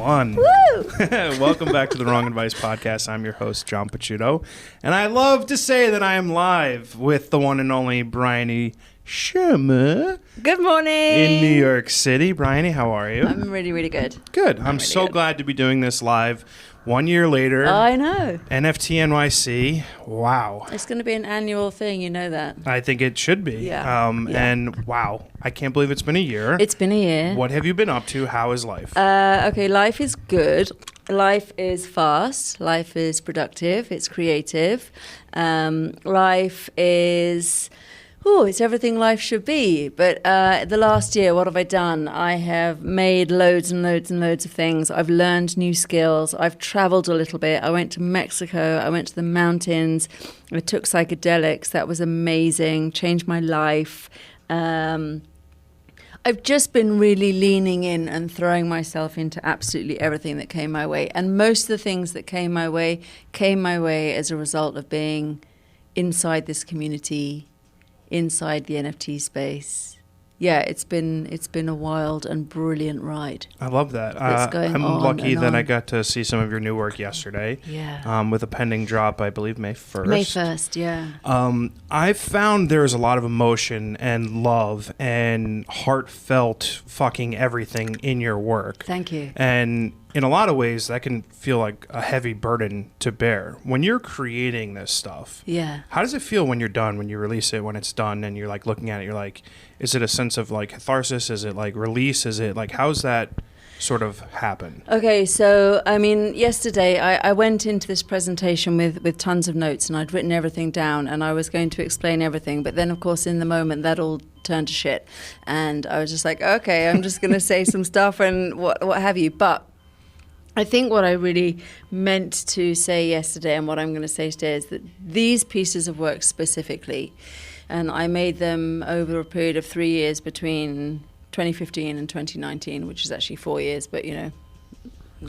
everyone. Woo! Welcome back to the Wrong Advice Podcast. I'm your host, John Picciuto, and I love to say that I am live with the one and only Bryony Shearmur. Good morning. In New York City. Bryony, how are you? I'm really, really good. Good. I'm really so good. glad to be doing this live 1 year later. I know. NFT NYC. Wow. It's going to be an annual thing, you know that. I think it should be. Yeah. And wow, I can't believe it's been a year. It's been a year. What have you been up to? How is life? Okay, life is good. Life is fast. Life is productive. It's creative. Life is... it's everything life should be. But the last year, what have I done? I have made loads and loads and loads of things. I've learned new skills. I've traveled a little bit. I went to Mexico. I went to the mountains. I took psychedelics. That was amazing. Changed my life. I've just been really leaning in and throwing myself into absolutely everything that came my way. And most of the things that came my way as a result of being inside this community, inside the NFT space. Yeah, it's been a wild and brilliant ride. I love that. I'm lucky that I got to see some of your new work yesterday. Yeah. With a pending drop, I believe May 1st. May 1st, yeah. I found there's a lot of emotion and love and heartfelt fucking everything in your work. Thank you. And in a lot of ways, that can feel like a heavy burden to bear. When you're creating this stuff, yeah. How does it feel when you're done, when you release it, when it's done, and you're like looking at it, you're like, is it a sense of like catharsis? Is it like release? Is it like, how's that sort of happen? Okay, so I mean, yesterday I went into this presentation with tons of notes, and I'd written everything down, and I was going to explain everything. But then, of course, in the moment, that all turned to shit, and I was just like, okay, I'm just going to say some stuff and what have you. But I think what I really meant to say yesterday and what I'm going to say today is that these pieces of work specifically, and I made them over a period of 3 years between 2015 and 2019, which is actually 4 years, but, you know.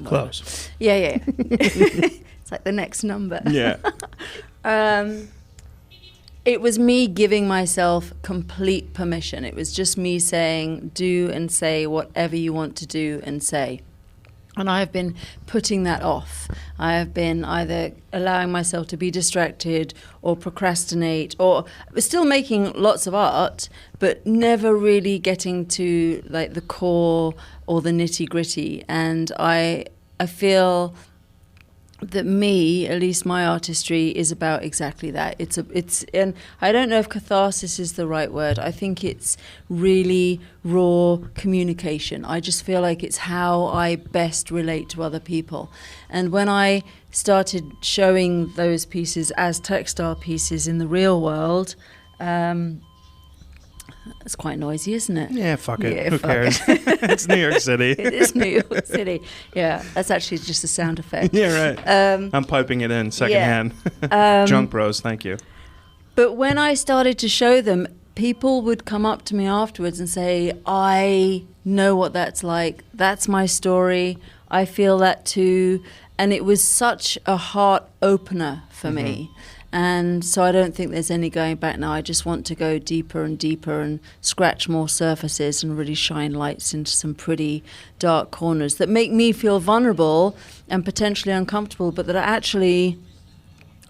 Close. Yeah. It's like the next number. Yeah. It was me giving myself complete permission. It was just me saying, do and say whatever you want to do and say. And I have been putting that off. I have been either allowing myself to be distracted or procrastinate, or still making lots of art, but never really getting to like the core or the nitty gritty. And I feel that at least my artistry is about exactly that. And I don't know if catharsis is the right word. I think it's really raw communication. I just feel like it's how I best relate to other people. And when I started showing those pieces as textile pieces in the real world, it's quite noisy, isn't it? Yeah, fuck it. Yeah, Who cares? It's New York City. It is New York City. Yeah, that's actually just a sound effect. Yeah, right. I'm piping it in secondhand. Junk Bros, thank you. But when I started to show them, people would come up to me afterwards and say, I know what that's like. That's my story. I feel that too. And it was such a heart opener for me. And so I don't think there's any going back now. I just want to go deeper and deeper and scratch more surfaces and really shine lights into some pretty dark corners that make me feel vulnerable and potentially uncomfortable, but that are actually,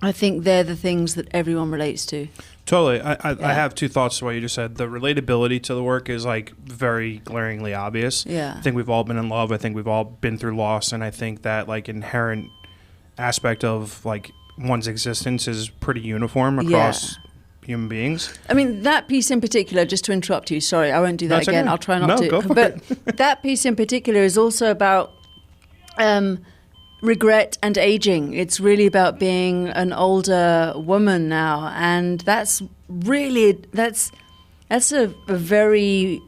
I think they're the things that everyone relates to. Totally. I have two thoughts to what you just said. The relatability to the work is like very glaringly obvious. Yeah. I think we've all been in love. I think we've all been through loss. And I think that like inherent aspect of like one's existence is pretty uniform across human beings. I mean, that piece in particular, just to interrupt you, sorry, I won't do that again. Okay. I'll try not to. Go for but it. That piece in particular is also about regret and aging. It's really about being an older woman now. And that's really, that's a very...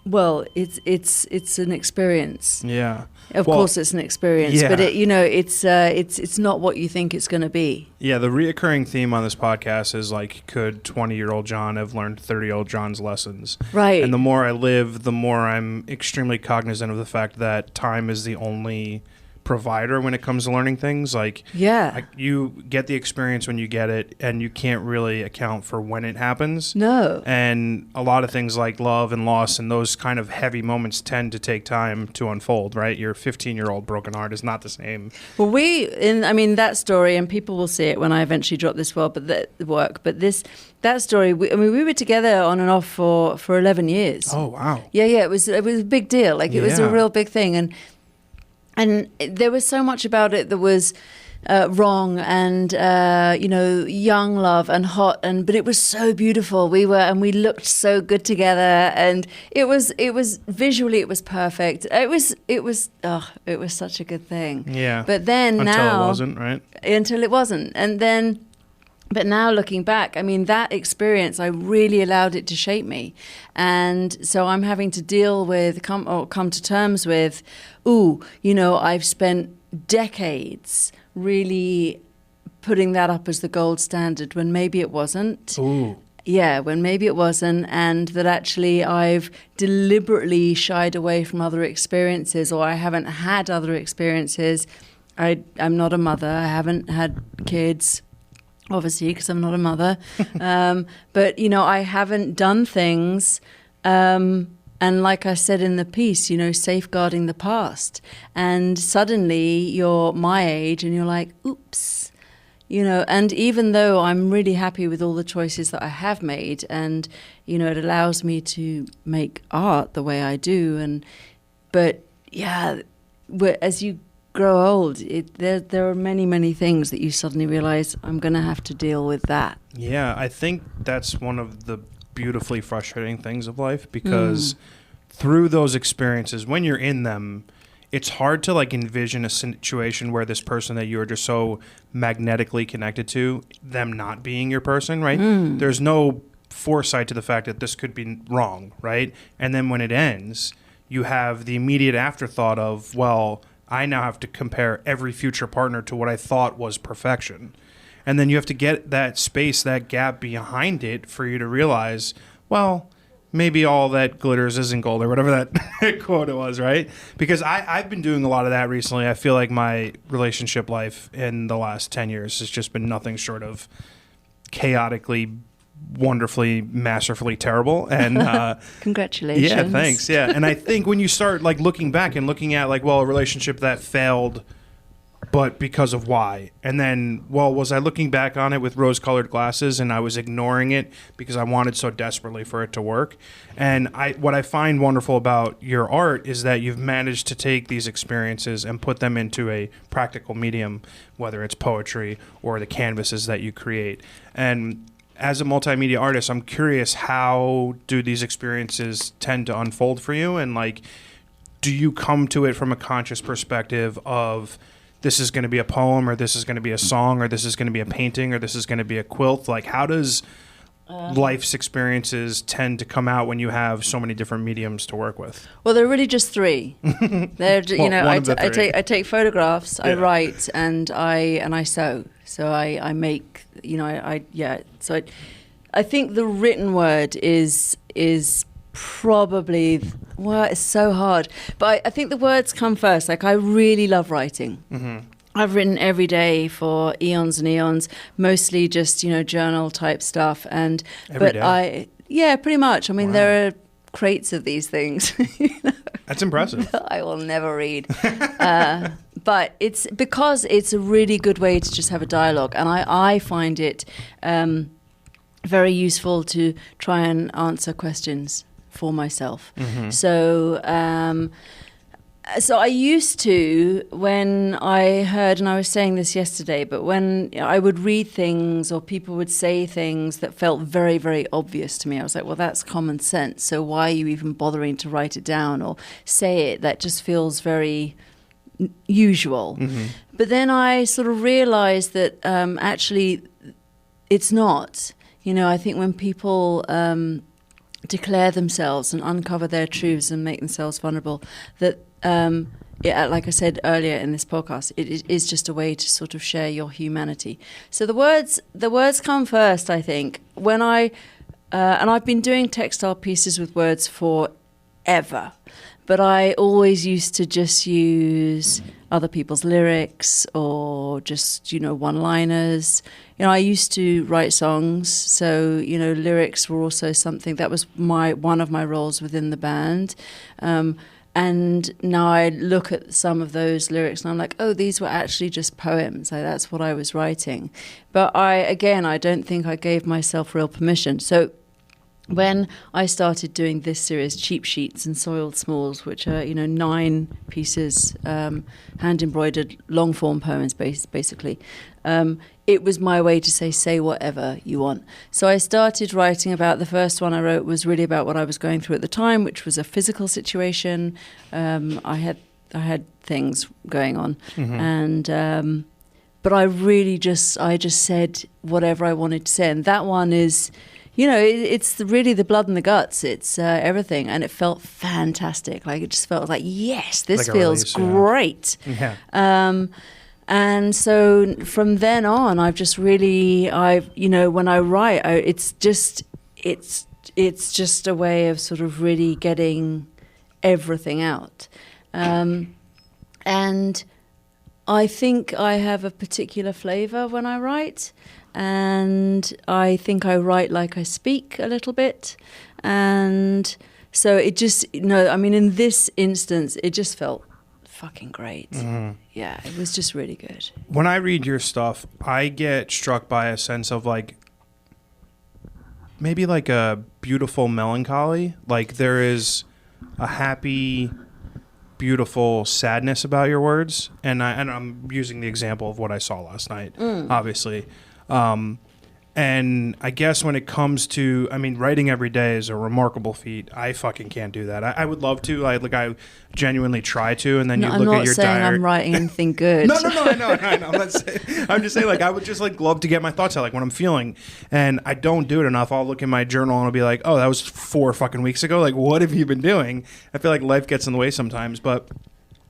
Well, it's an experience. Yeah. Of course, it's an experience, yeah. but it's not what you think it's going to be. Yeah, the reoccurring theme on this podcast is like, could 20-year-old John have learned 30-year-old John's lessons? Right. And the more I live, the more I'm extremely cognizant of the fact that time is the only provider when it comes to learning things. Like, you get the experience when you get it, and you can't really account for when it happens. No. And a lot of things like love and loss and those kind of heavy moments tend to take time to unfold, right? Your 15-year-old broken heart is not the same. Well, that story, and people will see it when I eventually drop this work, but that story, we were together on and off for 11 years. Oh, wow. Yeah, it was a big deal. Like, it was a real big thing. And there was so much about it that was wrong, and young love and hot, but it was so beautiful. We looked so good together, and it was visually, it was perfect. It was such a good thing. Yeah. But then until it wasn't, right? Until it wasn't, and then. But now looking back, I mean, that experience, I really allowed it to shape me. And so I'm having to deal with, come to terms with, I've spent decades really putting that up as the gold standard when maybe it wasn't. Ooh. Yeah, when maybe it wasn't, and that actually I've deliberately shied away from other experiences, or I haven't had other experiences. I'm not a mother. I haven't had kids. Obviously, because I'm not a mother. But, I haven't done things. And like I said in the piece, safeguarding the past. And suddenly you're my age and you're like, oops. And even though I'm really happy with all the choices that I have made, and, it allows me to make art the way I do. But as you grow old, there are many, many things that you suddenly realize, I'm going to have to deal with that. Yeah, I think that's one of the beautifully frustrating things of life, because through those experiences, when you're in them, it's hard to like envision a situation where this person that you are just so magnetically connected to, them not being your person, right? There's no foresight to the fact that this could be wrong, right? And then when it ends, you have the immediate afterthought of, well, I now have to compare every future partner to what I thought was perfection. And then you have to get that space, that gap behind it for you to realize, well, maybe all that glitters isn't gold, or whatever that quote was, right? Because I've been doing a lot of that recently. I feel like my relationship life in the last 10 years has just been nothing short of chaotically, wonderfully, masterfully terrible. And congratulations. Yeah, thanks. Yeah. And I think when you start like looking back and looking at like, well, a relationship that failed, but because of why? And then, well, was I looking back on it with rose-colored glasses and I was ignoring it because I wanted so desperately for it to work? And what I find wonderful about your art is that you've managed to take these experiences and put them into a practical medium, whether it's poetry or the canvases that you create. And as a multimedia artist, I'm curious, how do these experiences tend to unfold for you? And like, do you come to it from a conscious perspective of, this is going to be a poem, or this is going to be a song, or this is going to be a painting, or this is going to be a quilt? Like, how does life's experiences tend to come out when you have so many different mediums to work with? Well, they're really just three. They're I take photographs, I write, and I sew. So I make, So I think the written word is probably, well, it's so hard. But I think the words come first. Like, I really love writing. Mm-hmm. I've written every day for eons and eons, mostly just, journal type stuff. Every day? Pretty much. I mean, there are crates of these things. That's impressive. I will never read. But it's because it's a really good way to just have a dialogue. And I find it very useful to try and answer questions for myself. Mm-hmm. So I used to, when I heard, and I was saying this yesterday, but when I would read things or people would say things that felt very, very obvious to me, I was like, well, that's common sense. So why are you even bothering to write it down or say it? That just feels very usual. Mm-hmm. But then I sort of realized that actually it's not. I think when people declare themselves and uncover their truths and make themselves vulnerable, that like I said earlier in this podcast, it is just a way to sort of share your humanity. So the words come first, I think. When and I've been doing textile pieces with words forever, but I always used to just use other people's lyrics or just, one-liners. I used to write songs, so, lyrics were also something that was one of my roles within the band. And now I look at some of those lyrics and I'm like, oh, these were actually just poems. Like, that's what I was writing. But I don't think I gave myself real permission. So when I started doing this series, Cheap Sheets and Soiled Smalls, which are, 9 pieces, hand-embroidered long-form poems, basically, it was my way to say whatever you want. So I started writing about, the first one I wrote was really about what I was going through at the time, which was a physical situation. I had things going on, and but I just said whatever I wanted to say, and that one is, it's really the blood and the guts. It's everything, and it felt fantastic. Like, it just felt like, yes, this like feels release, great. Yeah. And so from then on, I've just really, when I write, it's just a way of sort of really getting everything out. And I think I have a particular flavor when I write, and I think I write like I speak a little bit. And so it just, in this instance, it just felt fucking great. Yeah, it was just really good. When I read your stuff, I get struck by a sense of like, maybe like a beautiful melancholy. Like, there is a happy, beautiful sadness about your words. And I'm using the example of what I saw last night, obviously. And I guess when it comes to, writing every day is a remarkable feat. I fucking can't do that. I would love to. I genuinely try to, and then you look at your diary. I'm not saying I'm writing anything good. No, I know. I'm just saying, I would just love to get my thoughts out, what I'm feeling, and I don't do it enough. I'll look in my journal and I'll be like, oh, that was 4 fucking weeks ago. Like, what have you been doing? I feel like life gets in the way sometimes, but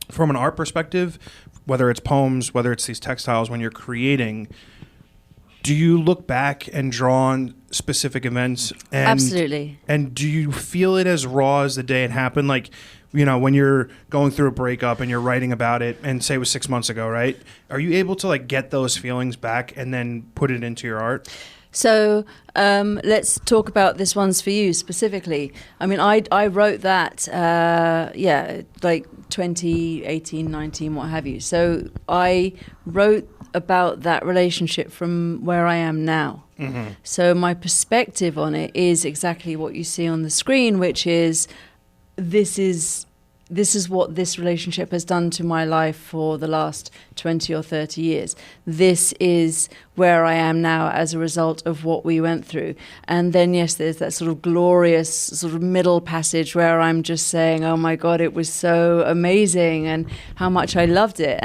from an art perspective, whether it's poems, whether it's these textiles, when you're creating, do you look back and draw on specific events? And, absolutely. And do you feel it as raw as the day it happened? Like, when you're going through a breakup and you're writing about it, and say it was 6 months ago, right? Are you able to get those feelings back and then put it into your art? So let's talk about this one's for you specifically. I wrote that, 2018, 19, what have you. So I wrote about that relationship from where I am now. So my perspective on it is exactly what you see on the screen, which is this is what this relationship has done to my life for the last 20 or 30 years. This is where I am now as a result of what we went through. And then, yes, there's that sort of glorious sort of middle passage where I'm just saying, oh my God, it was so amazing and how much I loved it.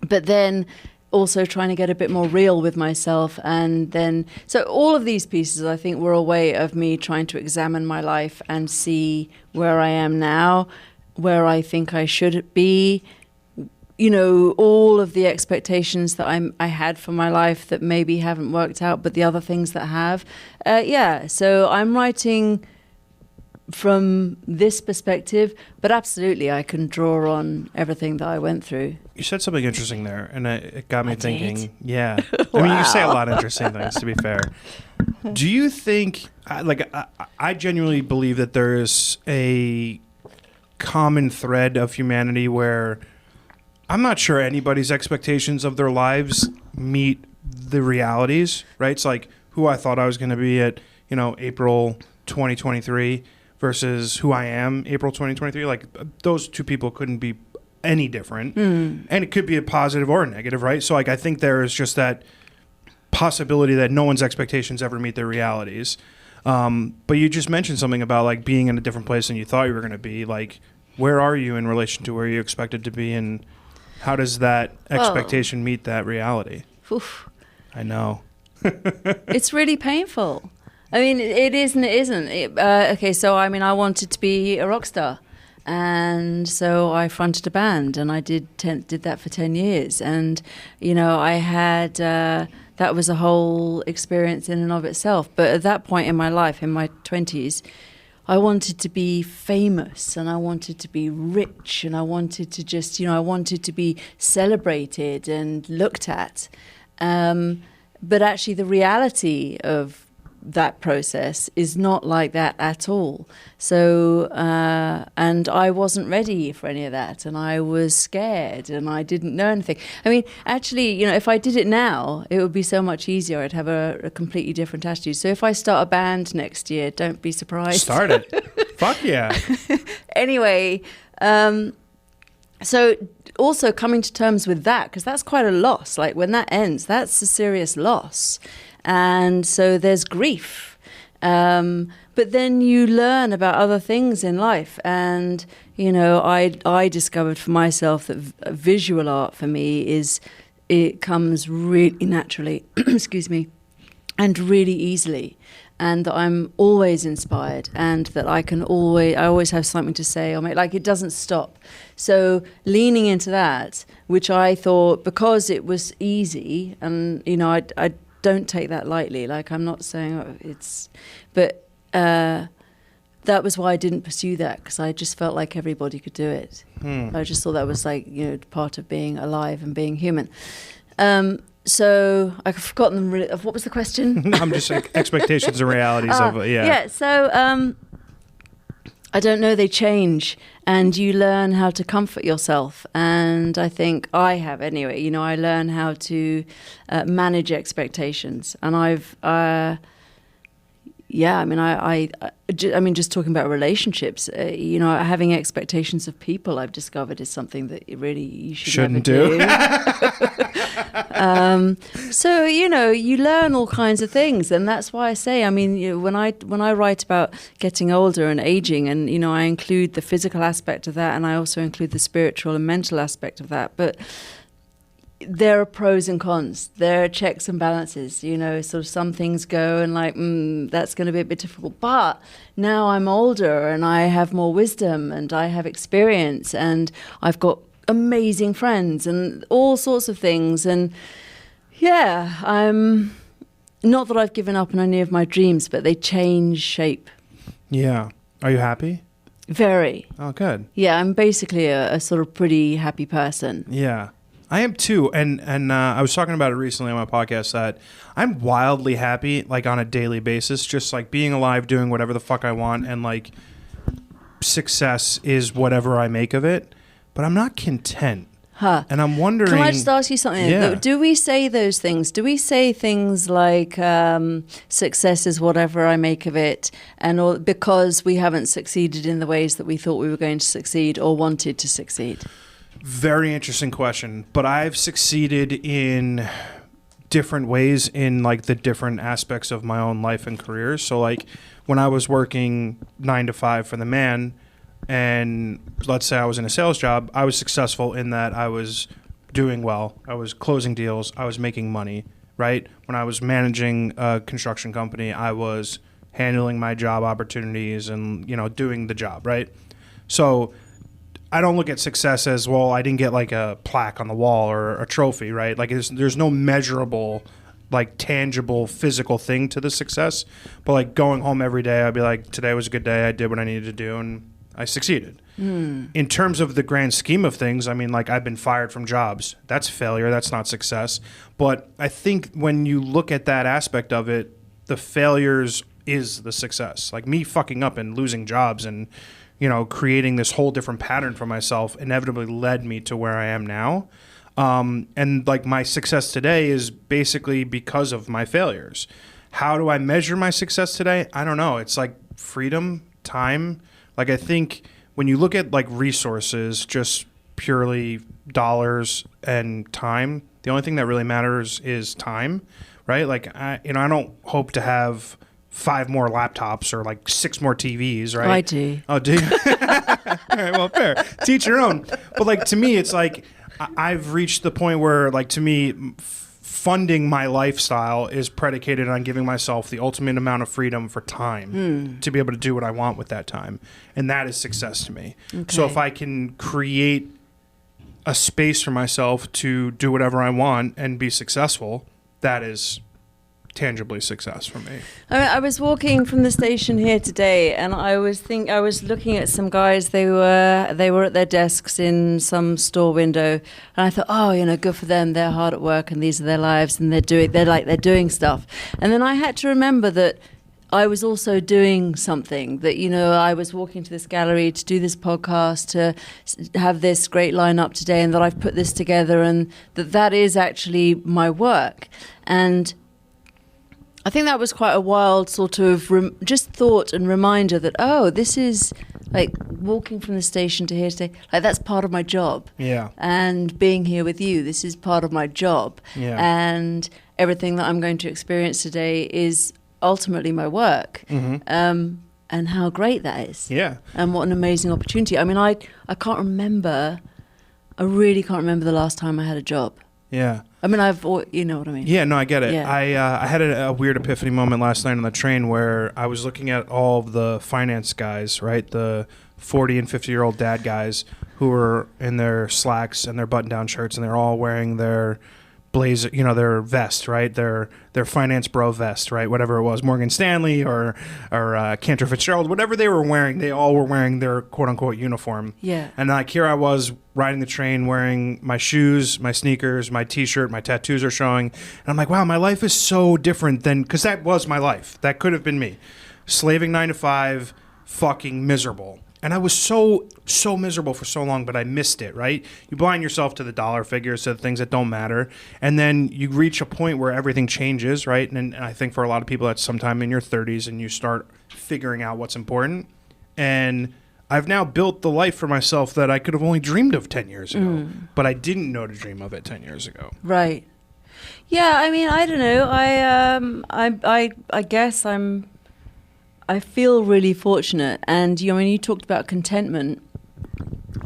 But then also trying to get a bit more real with myself. And then, so all of these pieces, I think, were a way of me trying to examine my life and see where I am now, where I think I should be, all of the expectations that I had for my life that maybe haven't worked out, but the other things that have. So I'm writing from this perspective, but absolutely I can draw on everything that I went through. You said something interesting there, and it got me thinking. Did? Yeah. Wow. You say a lot of interesting things, to be fair. Do you think, I genuinely believe that there is a common thread of humanity where I'm not sure anybody's expectations of their lives meet the realities, right? It's like who I thought I was going to be at, April 2023 versus who I am April 2023. Like, those two people couldn't be any different. And it could be a positive or a negative, right? So I think there is just that possibility that no one's expectations ever meet their realities. But you just mentioned something about being in a different place than you thought you were going to be. Where are you in relation to where you expected to be, and how does that expectation meet that reality? Oof. I know. It's really painful. It is and it isn't. So I wanted to be a rock star. And so I fronted a band, and I did that for 10 years. And, I had, that was a whole experience in and of itself. But at that point in my life, in my 20s, I wanted to be famous, and I wanted to be rich, and I wanted to just, I wanted to be celebrated and looked at. But actually the reality of that process is not like that at all. So, and I wasn't ready for any of that, and I was scared, and I didn't know anything. I mean, actually, if I did it now, it would be so much easier. I'd have a completely different attitude. So if I start a band next year, don't be surprised. Start it. Fuck yeah. Anyway, so also coming to terms with that, because that's quite a loss. Like when that ends, that's a serious loss. And so there's grief. But then you learn about other things in life. And, I discovered for myself that visual art for me it comes really naturally, excuse me, and really easily. And that I'm always inspired, and that I always have something to say or make, like it doesn't stop. So leaning into that, which I thought, because it was easy, and, I don't take that lightly. Like, I'm not saying but that was why I didn't pursue that, because I just felt like everybody could do it. I just thought that was like, part of being alive and being human. So I've forgotten what was the question? I'm just like expectations and realities of it. Yeah. Yeah. So I don't know. They change, and you learn how to comfort yourself. And I think I have anyway. I learn how to manage expectations, and I've. Yeah, I mean, just talking about relationships, having expectations of people, I've discovered is something that you shouldn't do. So, you learn all kinds of things, and that's why I say, I mean, when I write about getting older and aging, and, I include the physical aspect of that, and I also include the spiritual and mental aspect of that, but there are pros and cons. There are checks and balances, sort of some things go and like, that's going to be a bit difficult. But now I'm older and I have more wisdom and I have experience and I've got amazing friends and all sorts of things. And yeah, I'm not that I've given up on any of my dreams, but they change shape. Yeah. Are you happy? Very. Oh, good. Yeah, I'm basically a sort of pretty happy person. Yeah. I am too, and I was talking about it recently on my podcast that I'm wildly happy, like on a daily basis, just like being alive, doing whatever the fuck I want, and like success is whatever I make of it. But I'm not content, and I'm wondering. Can I just ask you something? Yeah. Do we say those things? Do we say things like success is whatever I make of it, and because we haven't succeeded in the ways that we thought we were going to succeed or wanted to succeed? Very interesting question, but I've succeeded in different ways in like the different aspects of my own life and career. So like when I was working 9 to 5 for the man, and let's say I was in a sales job, I was successful in that I was doing well. I was closing deals. I was making money, right? When I was managing a construction company, I was handling my job opportunities and, doing the job, right? So I don't look at success as, well, I didn't get like a plaque on the wall or a trophy, right? Like there's no measurable, like tangible physical thing to the success. But like going home every day, I'd be like, today was a good day. I did what I needed to do and I succeeded. In terms of the grand scheme of things, I mean, like I've been fired from jobs. That's failure. That's not success. But I think when you look at that aspect of it, the failures is the success. Like me fucking up and losing jobs and creating this whole different pattern for myself inevitably led me to where I am now. And like my success today is basically because of my failures. How do I measure my success today? I don't know. It's like freedom, time. Like I think when you look at like resources, just purely dollars and time, the only thing that really matters is time, right? Like I don't hope to have 5 more laptops or like 6 more TVs, right? I do. Oh, do you? All right, well, fair. Teach your own. But like to me, it's like I've reached the point where like to me, funding my lifestyle is predicated on giving myself the ultimate amount of freedom for time to be able to do what I want with that time. And that is success to me. Okay. So if I can create a space for myself to do whatever I want and be successful, that is tangibly success for me. I was walking from the station here today, and I was looking at some guys. They were at their desks in some store window, and I thought, oh, good for them. They're hard at work, and these are their lives, and they're doing stuff. And then I had to remember that I was also doing something. That I was walking to this gallery to do this podcast, to have this great lineup today, and that I've put this together, and that is actually my work. And I think that was quite a wild sort of just thought and reminder that, this is like walking from the station to here today. Like, that's part of my job. Yeah. And being here with you, this is part of my job. Yeah. And everything that I'm going to experience today is ultimately my work. Mm-hmm. And how great that is. Yeah. And what an amazing opportunity. I mean, I really can't remember the last time I had a job. Yeah. I mean, you know what I mean? Yeah, no, I get it. Yeah. I had a weird epiphany moment last night on the train where I was looking at all of the finance guys, right? The 40 and 50-year-old dad guys who were in their slacks and their button-down shirts, and they're all wearing their blazer, their vest, right? Their finance bro vest, right? Whatever it was, Morgan Stanley or Cantor Fitzgerald, whatever they were wearing, they all were wearing their quote-unquote uniform. Yeah. And like here I was riding the train wearing my shoes, my sneakers, my T-shirt, my tattoos are showing. And I'm like, wow, my life is so different than, because that was my life. That could have been me. Slaving 9 to 5, fucking miserable. And I was so miserable for so long, but I missed it, right? You blind yourself to the dollar figures, to the things that don't matter. And then you reach a point where everything changes, right? And I think for a lot of people, that's sometime in your 30s, and you start figuring out what's important. And I've now built the life for myself that I could have only dreamed of 10 years ago, but I didn't know to dream of it 10 years ago. Right. Yeah, I mean, I don't know. I guess I feel really fortunate, and when you talked about contentment.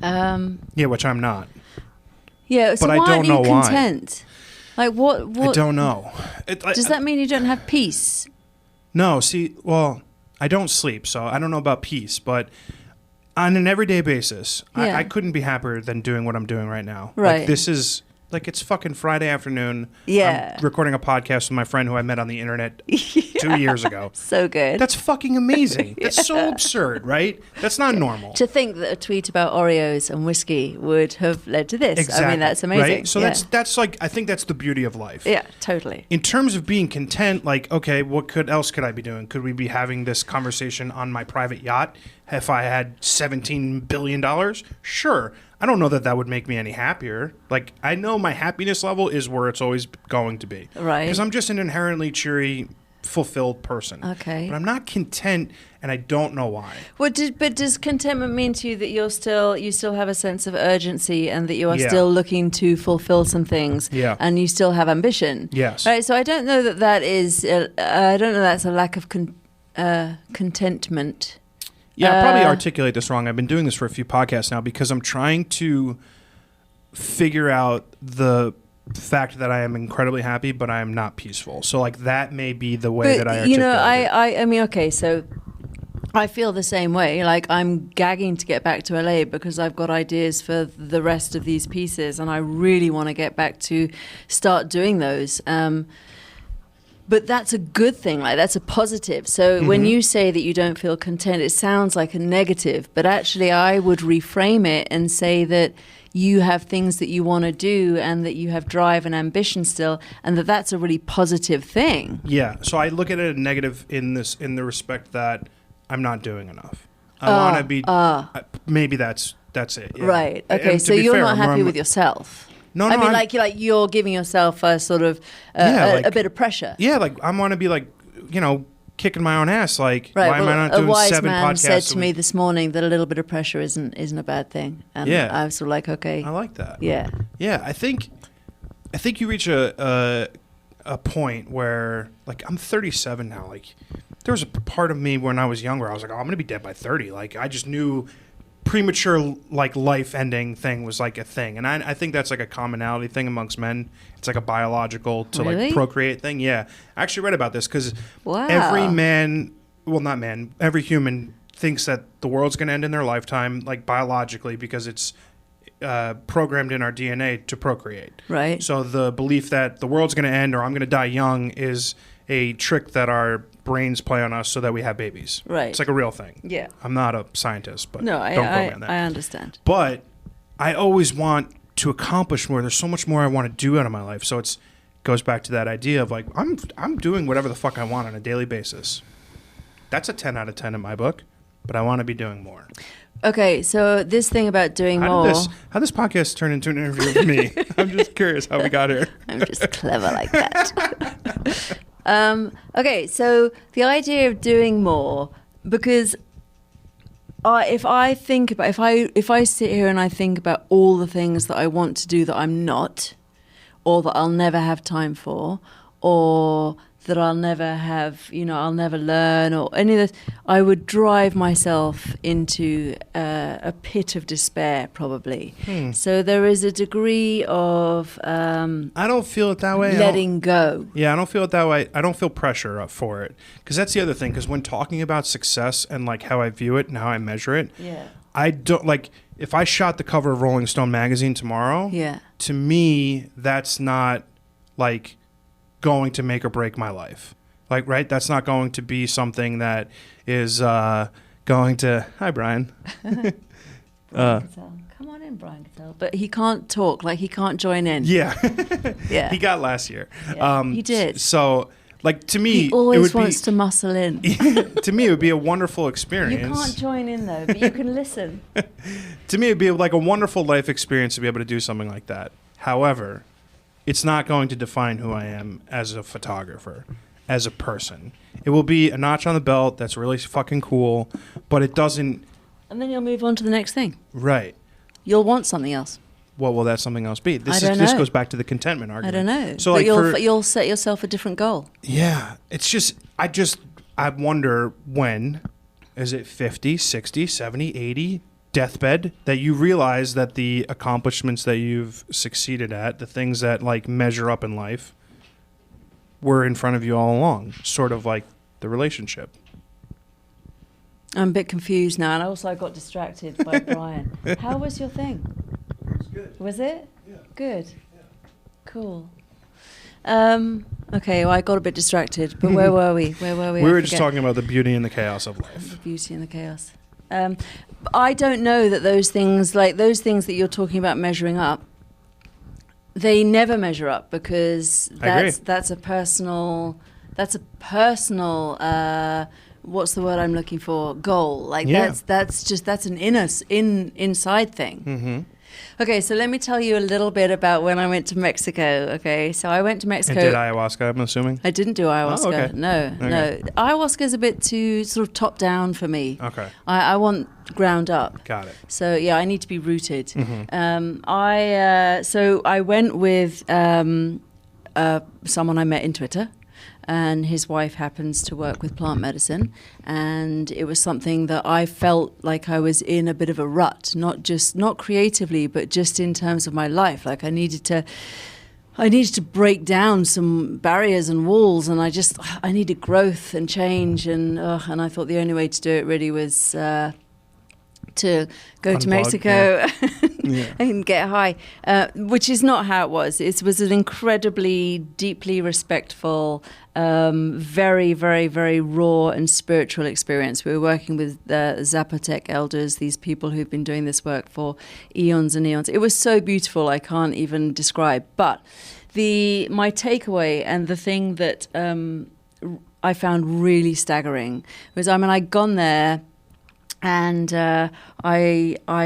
Yeah, which I'm not. Yeah, so but why I don't aren't know you content? Why. Like what? I don't know. Does that mean you don't have peace? No, see, well, I don't sleep, so I don't know about peace, but on an everyday basis, Yeah. I couldn't be happier than doing what I'm doing right now. Right. Like, this is, like, it's fucking Friday afternoon. Yeah. I'm recording a podcast with my friend who I met on the internet 2 years ago. So good. That's fucking amazing. That's so absurd, right? That's not normal. To think that a tweet about Oreos and whiskey would have led to this. Exactly. I mean, that's amazing. Right? So that's like, I think that's the beauty of life. Yeah, totally. In terms of being content, like, okay, what else could I be doing? Could we be having this conversation on my private yacht if I had $17 billion? Sure. I don't know that would make me any happier. Like, I know my happiness level is where it's always going to be. Right. Because I'm just an inherently cheery, fulfilled person. Okay. But I'm not content, and I don't know why. But does contentment mean to you that you still have a sense of urgency, and that you are Yeah. still looking to fulfill some things, Yeah. and you still have ambition? Yes. Right. So I don't know that is. I don't know that's a lack of contentment. Yeah, I'll probably articulate this wrong. I've been doing this for a few podcasts now because I'm trying to figure out the fact that I am incredibly happy, but I am not peaceful. So, like, that may be the way that I articulate it. I mean, okay, so I feel the same way. Like, I'm gagging to get back to LA because I've got ideas for the rest of these pieces, and I really want to get back to start doing those. But that's a good thing, like that's a positive. So when you say that you don't feel content, it sounds like a negative, but actually I would reframe it and say that you have things that you want to do and that you have drive and ambition still, and that's a really positive thing. Yeah, so I look at it as negative in the respect that I'm not doing enough. I want to be, maybe that's it. Yeah. Right, okay, And so to be you're fair, not happy with yourself. No, I mean, I'm, you're giving yourself a sort of a bit of pressure. Yeah, like I want to be like, kicking my own ass. Like, right, why am I not doing 7 podcasts? A wise man said to me this morning that a little bit of pressure isn't a bad thing. And I was sort of like, okay. I like that. Yeah. Yeah, I think you reach a point where, like, I'm 37 now. Like, there was a part of me when I was younger, I was like, oh, I'm going to be dead by 30. Like, I just knew premature, like, life ending thing was like a thing, and I think that's like a commonality thing amongst men. It's like a biological to like procreate thing. Yeah, I actually read about this because every human thinks that the world's going to end in their lifetime, like biologically, because it's programmed in our DNA to procreate. Right. So the belief that the world's going to end or I'm going to die young is a trick that our brains play on us so that we have babies. Right. It's like a real thing. Yeah. I'm not a scientist, but No, don't quote me on that. I understand. But I always want to accomplish more. There's so much more I want to do out of my life. So it goes back to that idea of like, I'm doing whatever the fuck I want on a daily basis. That's a 10 out of 10 in my book, but I want to be doing more. Okay, so this thing about doing more. How this podcast turn into an interview with me? I'm just curious how we got here. I'm just clever like that. Okay, so the idea of doing more, because if I sit here and I think about all the things that I want to do that I'm not, or that I'll never have time for, or that I'll never have, I'll never learn, or any of this, I would drive myself into a pit of despair, probably. So there is a degree of I don't feel it that way. Letting go. Yeah, I don't feel it that way. I don't feel pressure up for it. Because that's the other thing. Because when talking about success and like how I view it and how I measure it, I don't like, if I shot the cover of Rolling Stone magazine tomorrow, to me, that's not like going to make or break my life. Like, right? That's not going to be something that is going to... Hi, Brian. Come on in, Brian Cattell. But he can't talk, like he can't join in. Yeah. Yeah. He got last year. Yeah, he did. So, like, to me... He always wants to muscle in. To me, it would be a wonderful experience. You can't join in, though, but you can listen. To me, it would be like a wonderful life experience to be able to do something like that. However, it's not going to define who I am as a photographer, as a person. It will be a notch on the belt that's really fucking cool, but it doesn't... And then you'll move on to the next thing. Right. You'll want something else. What will that something else be? This goes back to the contentment argument. I don't know. So but you'll set yourself a different goal. Yeah. It's just, I wonder when, is it 50, 60, 70, 80, deathbed, that you realize that the accomplishments that you've succeeded at, the things that like measure up in life, were in front of you all along. Sort of like the relationship. I'm a bit confused now, and also I got distracted by Brian. How was your thing? It was good. Was it? Yeah. Good. Yeah. Cool. Okay, well, I got a bit distracted, but where were we? We were just talking about the beauty and the chaos of life. The beauty and the chaos. I don't know that those things that you're talking about measuring up, they never measure up, because that's a personal what's the word I'm looking for? Goal. Like that's an inside thing. Mm-hmm. Okay, so let me tell you a little bit about when I went to Mexico. Okay, so I went to Mexico. And did ayahuasca, I'm assuming? I didn't do ayahuasca. Oh, okay. No. Ayahuasca is a bit too sort of top down for me. Okay. I want ground up. Got it. So yeah, I need to be rooted. Mm-hmm. I went with someone I met in Twitter, and his wife happens to work with plant medicine, and it was something that I felt like I was in a bit of a rut, not creatively, but just in terms of my life. Like I needed to break down some barriers and walls, and I needed growth and change, and I thought the only way to do it really was to go to Mexico and get high, which is not how it was. It was an incredibly, deeply respectful, very, very, very raw and spiritual experience. We were working with the Zapotec elders, these people who've been doing this work for eons and eons. It was so beautiful, I can't even describe. But my takeaway, and the thing that I found really staggering, was, I'd gone there. And I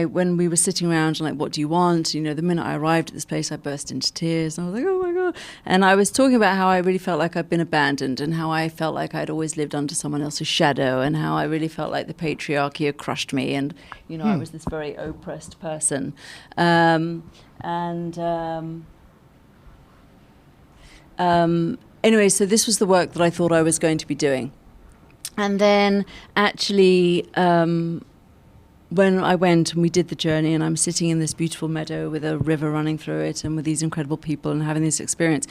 when we were sitting around, like, what do you want? The minute I arrived at this place, I burst into tears. And I was like, oh my God. And I was talking about how I really felt like I'd been abandoned, and how I felt like I'd always lived under someone else's shadow, and how I really felt like the patriarchy had crushed me. And, I was this very oppressed person. Anyway, so this was the work that I thought I was going to be doing. And then actually, when I went and we did the journey, and I'm sitting in this beautiful meadow with a river running through it, and with these incredible people, and having this experience,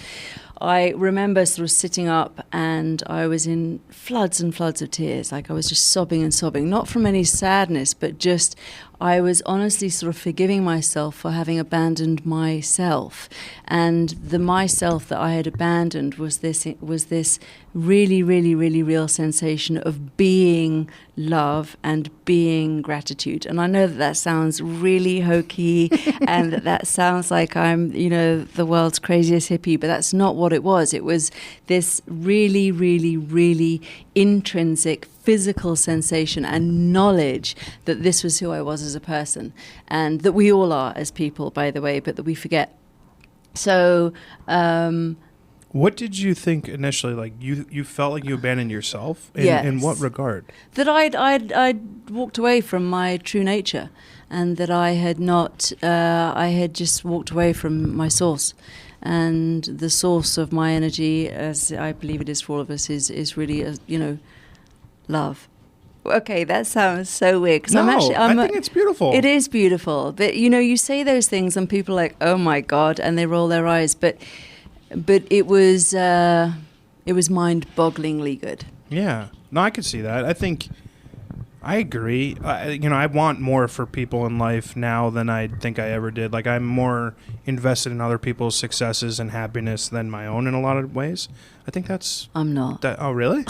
I remember sort of sitting up, and I was in floods and floods of tears. Like I was just sobbing and sobbing, not from any sadness, but just I was honestly sort of forgiving myself for having abandoned myself. And the myself that I had abandoned was this really, really, really real sensation of being love and being gratitude. And I know that sounds really hokey and that sounds like I'm, the world's craziest hippie, but that's not what it was. It was this really, really, really intrinsic physical sensation and knowledge that this was who I was as a person, and that we all are as people, by the way, but that we forget. So what did you think initially? Like you felt like you abandoned yourself in, yes. in what regard? That I'd walked away from my true nature, and that I had just walked away from my source. And the source of my energy, as I believe it is for all of us, is really, love. Okay, that sounds so weird. 'Cause I think it's beautiful. It is beautiful. But, you say those things and people are like, oh, my God, and they roll their eyes. But it was mind-bogglingly good. Yeah. No, I could see that. I agree. I want more for people in life now than I think I ever did. Like, I'm more invested in other people's successes and happiness than my own in a lot of ways. I think that's... I'm not. Oh, really?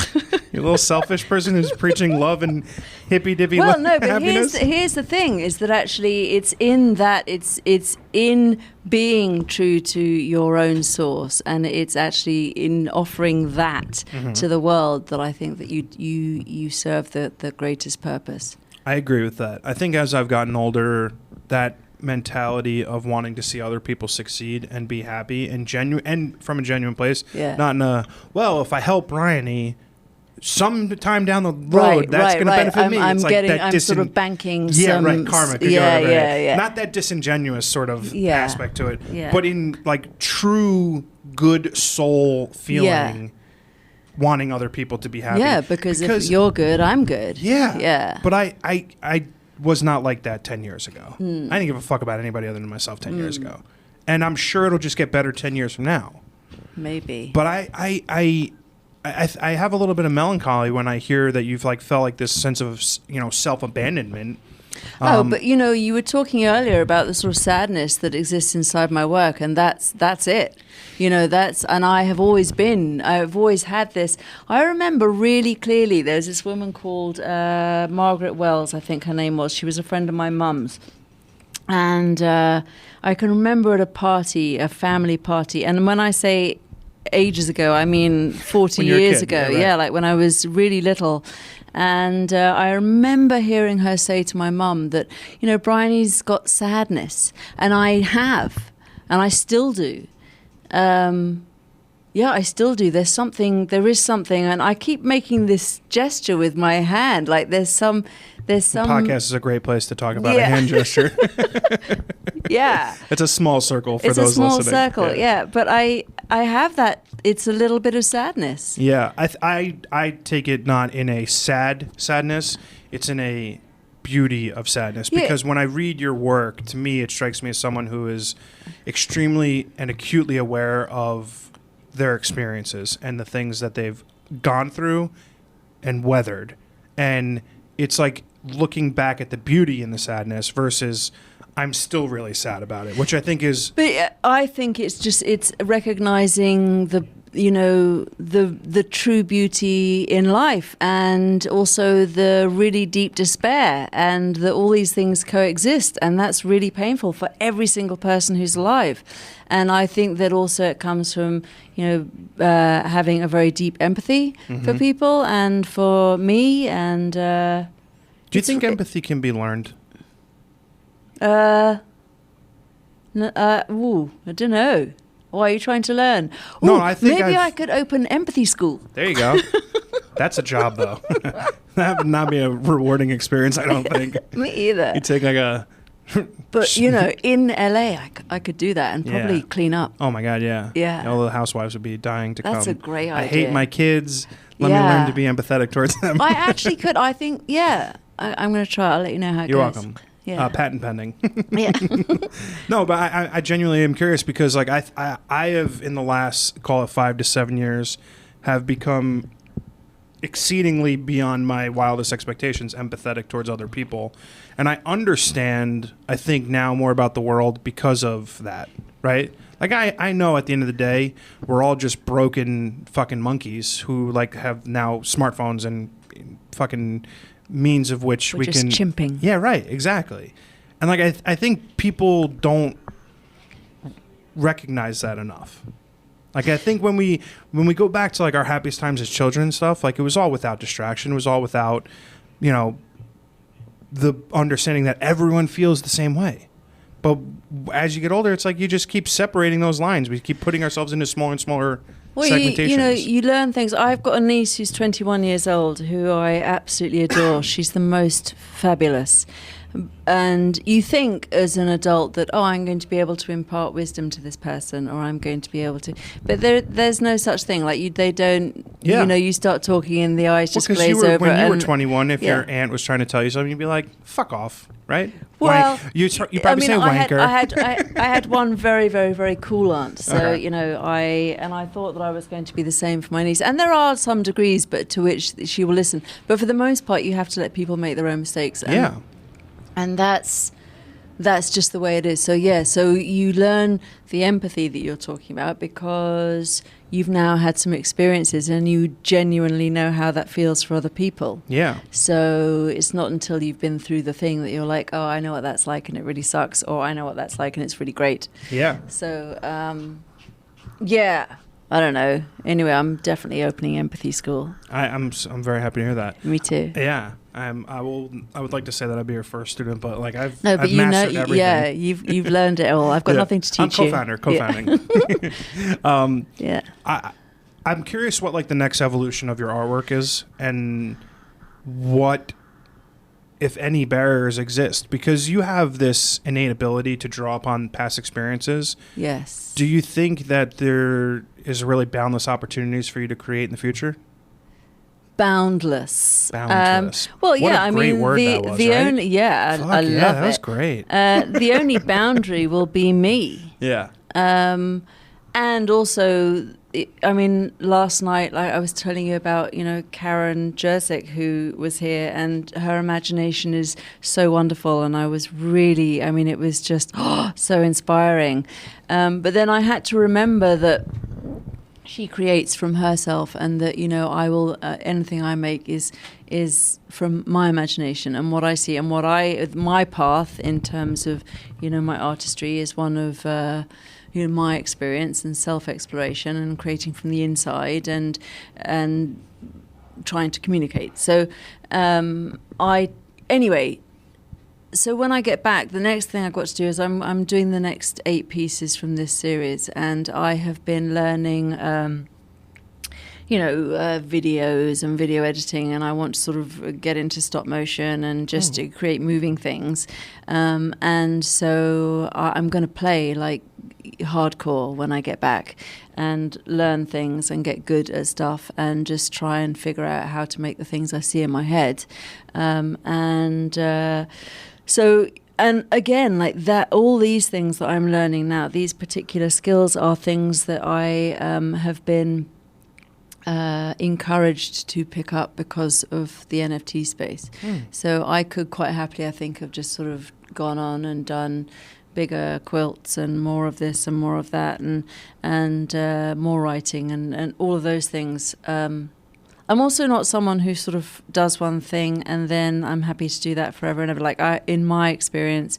You're a little selfish person who's preaching love and hippy-dippy happiness? Here's the thing, is that actually it's in that, it's in being true to your own source, and it's actually in offering that to the world that I think that you serve the greatest purpose. I agree with that. I think as I've gotten older, that mentality of wanting to see other people succeed and be happy and genuine, and from a genuine place, not in a, well, if I help Bryony sometime down the road, that's going to benefit me. I'm it's getting, like that I'm sort of banking karma. Not that disingenuous sort of aspect to it, but in like true good soul feeling, wanting other people to be happy. Yeah, because if you're good, I'm good. Yeah. But I was not like that 10 years ago. I didn't give a fuck about anybody other than myself 10 years ago. And I'm sure it'll just get better 10 years from now. Maybe. But I have a little bit of melancholy when I hear that you've like felt like this sense of self-abandonment. But you were talking earlier about the sort of sadness that exists inside my work, and that's it. And I've always had this. I remember really clearly there's this woman called Margaret Wells, I think her name was. She was a friend of my mum's. And I can remember at a family party, and when I say ages ago, I mean 40 years ago. Yeah, like when I was really little. And I remember hearing her say to my mum that, Bryony's got sadness. And I have. And I still do. I still do. There is something. And I keep making this gesture with my hand. Like there's some... The podcast is a great place to talk about a hand gesture. Yeah. It's a small circle for those listening. It's a small circle, yeah. But I have that. It's a little bit of sadness. Yeah. I take it not in a sadness. It's in a beauty of sadness. Because when I read your work, to me, it strikes me as someone who is extremely and acutely aware of their experiences and the things that they've gone through and weathered. And it's like looking back at the beauty in the sadness versus I'm still really sad about it, which I think is... But I think it's recognizing the true beauty in life, and also the really deep despair, and that all these things coexist, and that's really painful for every single person who's alive. And I think that also it comes from having a very deep empathy for people and for me. And do you think empathy can be learned? I don't know. Why are you trying to learn? No, I think maybe I could open empathy school. There you go. That's a job, though. That would not be a rewarding experience, I don't think. Me either. You take like a... But, in LA, I could do that and probably clean up. Oh, my God, yeah. Yeah. All the housewives would be dying to come. That's a great idea. I hate my kids. Let me learn to be empathetic towards them. I actually could. I think, I'm going to try. I'll let you know how it goes. You're welcome. Yeah. Patent pending. Yeah. No, but I genuinely am curious because like I have in the last, call it 5 to 7 years, have become exceedingly beyond my wildest expectations, empathetic towards other people. And I understand, I think now more about the world because of that, right? Like I know at the end of the day, we're all just broken fucking monkeys who like have now smartphones and fucking means of which we're we just can chimping. Yeah, right, exactly. And like I think people don't recognize that enough. Like I think when we go back to like our happiest times as children and stuff, like it was all without distraction. It was all without, you know, the understanding that everyone feels the same way. But as you get older, it's like you just keep separating those lines. We keep putting ourselves into smaller and smaller segmentations. You know, you learn things. I've got a niece who's 21 years old who I absolutely adore. She's the most fabulous. And you think as an adult that, oh, I'm going to be able to impart wisdom to this person, or I'm going to be able to, but there's no such thing. Like they don't, you know, you start talking and the eyes just glaze over. When you were 21, if your aunt was trying to tell you something, you'd be like, fuck off, right? Well, you probably say wanker. I had one very, very, very cool aunt. So, you know, I thought that I was going to be the same for my niece. And there are some degrees but to which she will listen. But for the most part, you have to let people make their own mistakes. And that's just the way it is. So, yeah, so you learn the empathy that you're talking about because you've now had some experiences and you genuinely know how that feels for other people. Yeah. So it's not until you've been through the thing that you're like, oh, I know what that's like and it really sucks, or I know what that's like and it's really great. Yeah. So, yeah. I don't know. Anyway, I'm definitely opening empathy school. I'm very happy to hear that. Me too. Yeah. I would like to say that I'd be your first student, but like I've mastered everything. Yeah, you've learned it all. I've got nothing to teach you. I'm co-founding. Yeah. I'm curious what like the next evolution of your artwork is, and what, if any, barriers exist, because you have this innate ability to draw upon past experiences. Yes. Do you think that there is really boundless opportunities for you to create in the future? Boundless. Well, yeah, I mean, the only, yeah, I love it. That was great. The only boundary will be me. Yeah. And also, I mean, last night, like I was telling you about, you know, Karen Jerzik, who was here, and her imagination is so wonderful. And I was really, I mean, it was just so inspiring. But then I had to remember that she creates from herself, and that, you know, I will anything I make is from my imagination and what I see, and my path in terms of, you know, my artistry is one of you know, my experience and self-exploration and creating from the inside and trying to communicate. So So when I get back, the next thing I've got to do is I'm doing the next 8 pieces from this series, and I have been learning, videos and video editing, and I want to sort of get into stop motion and just to create moving things. And so I'm going to play like hardcore when I get back and learn things and get good at stuff and just try and figure out how to make the things I see in my head. So, and again, like that, all these things that I'm learning now, these particular skills are things that I have been encouraged to pick up because of the NFT space. So I could quite happily, I think, have just sort of gone on and done bigger quilts and more of this and more of that and more writing and all of those things. I'm also not someone who sort of does one thing and then I'm happy to do that forever and ever. Like in my experience,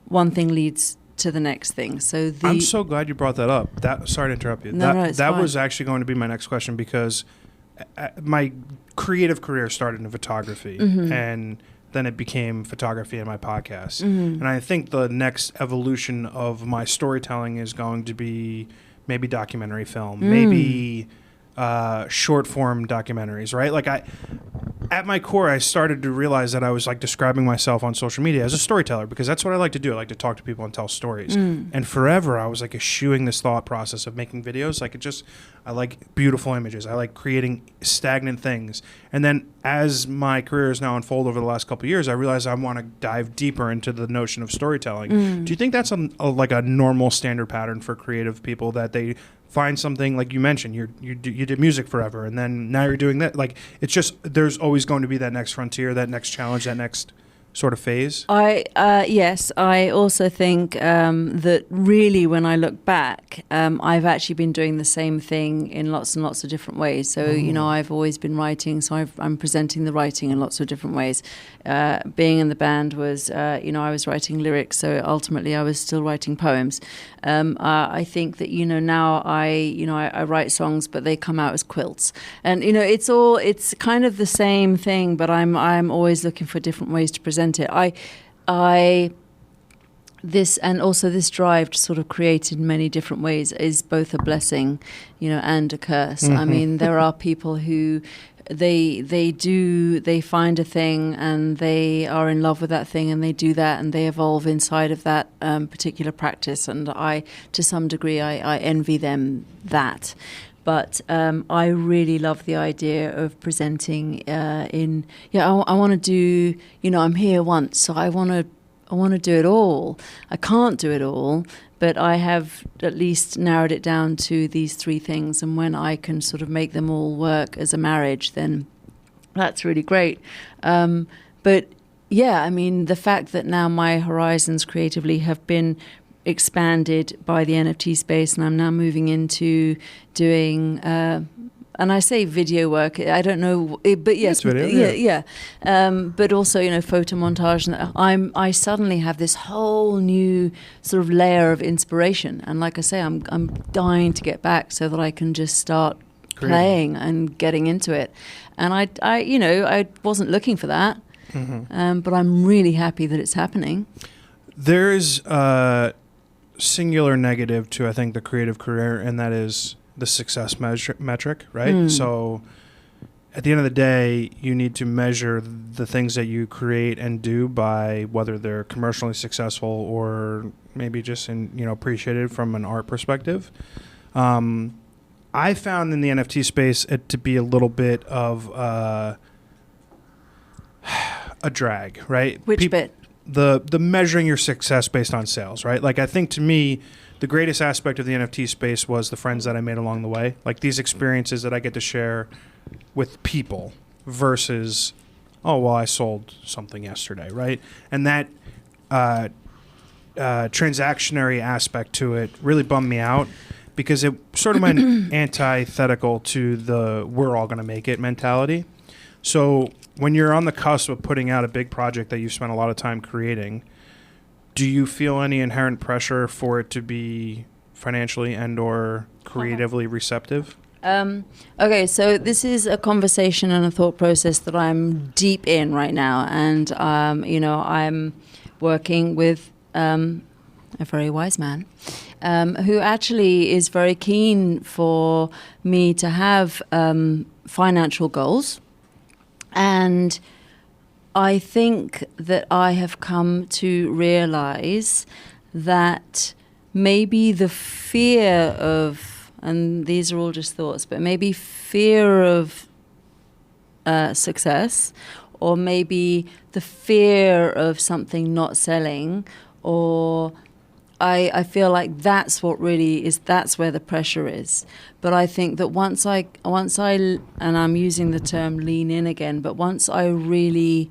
one thing leads to the next thing. So I'm so glad you brought that up. Sorry to interrupt you. That was actually going to be my next question, because my creative career started in photography, and then it became photography in my podcast. And I think the next evolution of my storytelling is going to be maybe documentary film, maybe short form documentaries, right? Like at my core, I started to realize that I was like describing myself on social media as a storyteller, because that's what I like to do. I like to talk to people and tell stories. And forever I was like eschewing this thought process of making videos. Like I like beautiful images. I like creating stagnant things. And then as my career has now unfolded over the last couple of years, I realized I want to dive deeper into the notion of storytelling. Do you think that's like a normal standard pattern for creative people, that they find something like you mentioned. You did music forever, and then now you're doing that. Like it's just there's always going to be that next frontier, that next challenge, that next sort of phase. Yes, I also think that really when I look back, I've actually been doing the same thing in lots and lots of different ways. So, I've always been writing, so I'm presenting the writing in lots of different ways. Being in the band was, I was writing lyrics, so ultimately I was still writing poems. I think that, now I write songs, but they come out as quilts. And, it's kind of the same thing, but I'm always looking for different ways to present it. This drive to sort of create in many different ways is both a blessing, and a curse. I mean, there are people who they find a thing and they are in love with that thing and they do that and they evolve inside of that particular practice. And to some degree, I envy them that. But I really love the idea of presenting I want to do, I'm here once, so I want to do it all. I can't do it all, but I have at least narrowed it down to these three things. And when I can sort of make them all work as a marriage, then that's really great. But yeah, I mean, the fact that now my horizons creatively have been expanded by the NFT space, and I'm now moving into doing and I say video work, I don't know, but yes, video, but also photo montage, and I suddenly have this whole new sort of layer of inspiration, and like I say, I'm dying to get back so that I can just start playing and getting into it. And I wasn't looking for that, but I'm really happy that it's happening. There's singular negative to, I think, the creative career, and that is the success metric, right? So at the end of the day, you need to measure the things that you create and do by whether they're commercially successful or maybe just appreciated from an art perspective. I found in the NFT space it to be a little bit of a drag, right? Which bit? The measuring your success based on sales, right? Like, I think to me, the greatest aspect of the NFT space was the friends that I made along the way. Like, these experiences that I get to share with people versus, I sold something yesterday, right? And that transactionary aspect to it really bummed me out because it sort of went antithetical to the we're all going to make it mentality. So when you're on the cusp of putting out a big project that you've spent a lot of time creating, do you feel any inherent pressure for it to be financially and or creatively receptive? Okay, so this is a conversation and a thought process that I'm deep in right now. And, I'm working with a very wise man who actually is very keen for me to have financial goals. And I think that I have come to realize that maybe the fear of, and these are all just thoughts, but maybe fear of success, or maybe the fear of something not selling, or I feel like that's what really is, that's where the pressure is. But I think that once I, and I'm using the term lean in again, but once I really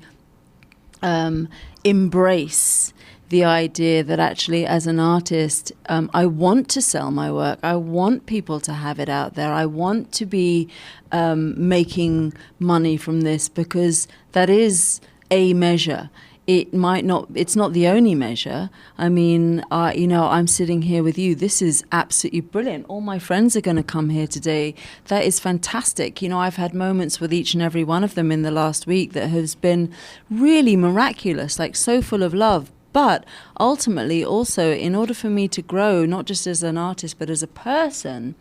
embrace the idea that actually as an artist, I want to sell my work. I want people to have it out there. I want to be making money from this, because that is a measure. It might not, it's not the only measure. I mean, I'm sitting here with you. This is absolutely brilliant. All my friends are going to come here today. That is fantastic. I've had moments with each and every one of them in the last week that has been really miraculous, like so full of love. But ultimately, also, in order for me to grow, not just as an artist, but as a person,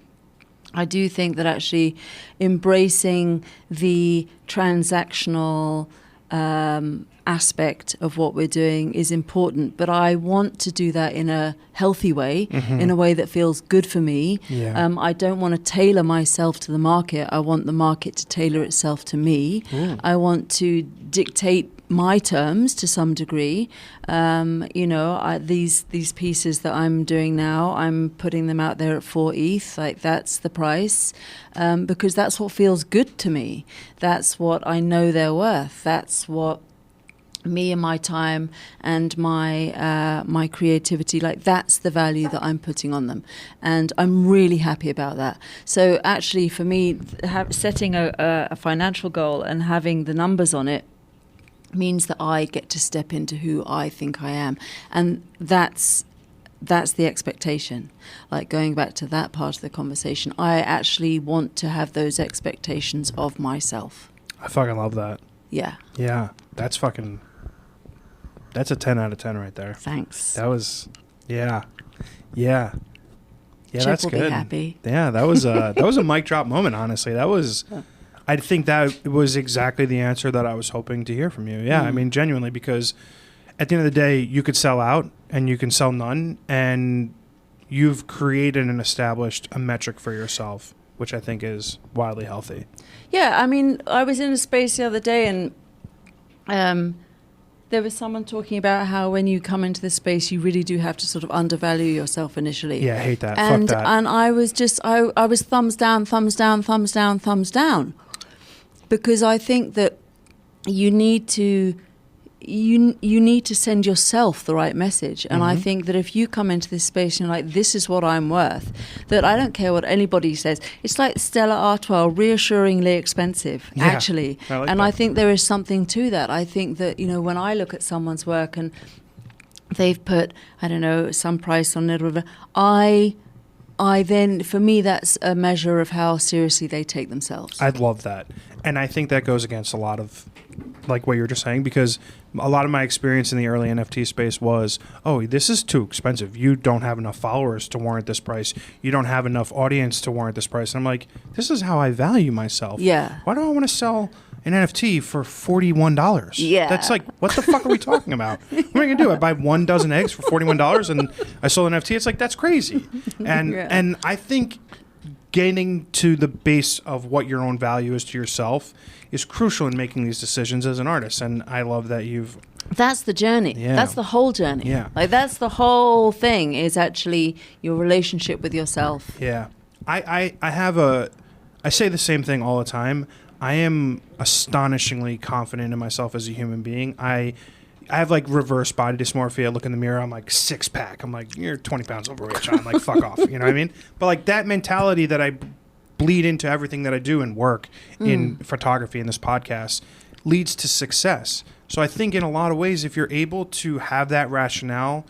I do think that actually embracing the transactional aspect of what we're doing is important, but I want to do that in a healthy way, in a way that feels good for me. Yeah. I don't want to tailor myself to the market. I want the market to tailor itself to me. Ooh. I want to dictate my terms to some degree. These pieces that I'm doing now, I'm putting them out there at 4 ETH. Like, that's the price, because that's what feels good to me. That's what I know they're worth. That's what me and my time and my creativity, like, that's the value that I'm putting on them, and I'm really happy about that. So actually, for me, setting a financial goal and having the numbers on it means that I get to step into who I think I am, and that's the expectation. Like, going back to that part of the conversation, I actually want to have those expectations of myself. I fucking love that. Yeah. That's a 10 out of 10 right there. Thanks. That was, yeah, Chip that's will good. be happy. Yeah, that was a mic drop moment. Honestly, I think that was exactly the answer that I was hoping to hear from you. Yeah, I mean, genuinely, because at the end of the day, you could sell out and you can sell none, and you've created and established a metric for yourself, which I think is wildly healthy. Yeah, I mean, I was in a space the other day, and there was someone talking about how when you come into this space, you really do have to sort of undervalue yourself initially. Yeah, I hate that. And, Fuck that. And I was just, I was thumbs down, thumbs down, thumbs down, thumbs down. Because I think that you need to send yourself the right message. And I think that if you come into this space and you're like, this is what I'm worth, that I don't care what anybody says. It's like Stella Artois, reassuringly expensive, actually. I think there is something to that. I think that, when I look at someone's work and they've put, I don't know, some price on it, or whatever, I then, for me, that's a measure of how seriously they take themselves. I'd love that. And I think that goes against a lot of, like, what you were just saying, because a lot of my experience in the early NFT space was, oh, this is too expensive. You don't have enough followers to warrant this price. You don't have enough audience to warrant this price. And I'm like, this is how I value myself. Yeah. Why do I want to sell an NFT for $41? Yeah. That's like, what the fuck are we talking about? What am I going to do? I buy 1 dozen eggs for $41 and I sold an NFT? It's like, that's crazy. And I think getting to the base of what your own value is to yourself is crucial in making these decisions as an artist. And I love that you've... That's the journey. Yeah. That's the whole journey. Yeah. Like, that's the whole thing, is actually your relationship with yourself. Yeah. I say the same thing all the time. I am astonishingly confident in myself as a human being. I have, like, reverse body dysmorphia. I look in the mirror, I'm like, 6-pack. I'm like, you're 20 pounds overweight, Sean. I'm like, fuck off. You know what I mean? But, like, that mentality that I bleed into everything that I do in work, in photography, in this podcast, leads to success. So I think in a lot of ways, if you're able to have that rationale,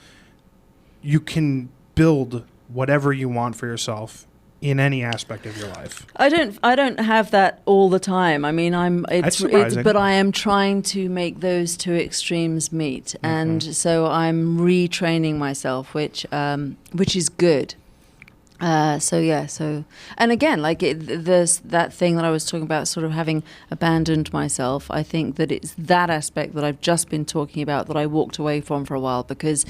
you can build whatever you want for yourself in any aspect of your life. I don't have that all the time. I mean, but I am trying to make those two extremes meet, and so I'm retraining myself, which is good. So and again, like, there's that thing that I was talking about, sort of having abandoned myself. I think that it's that aspect that I've just been talking about that I walked away from for a while because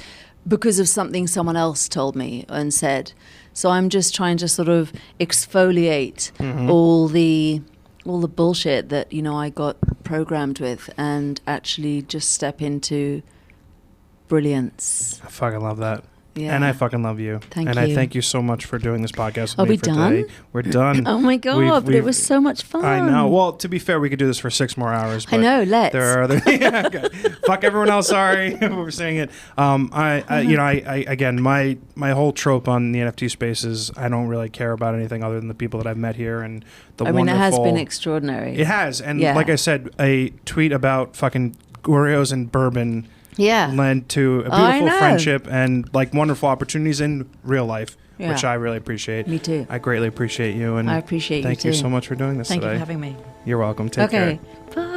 of something someone else told me and said. So I'm just trying to sort of exfoliate all the bullshit that, I got programmed with, and actually just step into brilliance. I fucking love that. Yeah. And I fucking love you. Thank you. I thank you so much for doing this podcast with Are me we for done? today. We're done. Oh my God, but it was so much fun. I know. Well, to be fair, we could do this for 6 more hours. But I know, let's. There are other... Yeah, okay. Fuck everyone else, sorry for saying it. Again, my whole trope on the NFT space is I don't really care about anything other than the people that I've met here and the wonderful... it has been extraordinary. It has. And like I said, a tweet about fucking Oreos and bourbon... led to a beautiful friendship and, like, wonderful opportunities in real life, which I really appreciate. Me too. I greatly appreciate you, and I appreciate you too. Thank you so much for doing this today. Thank you for having me. You're welcome. Take care. Bye.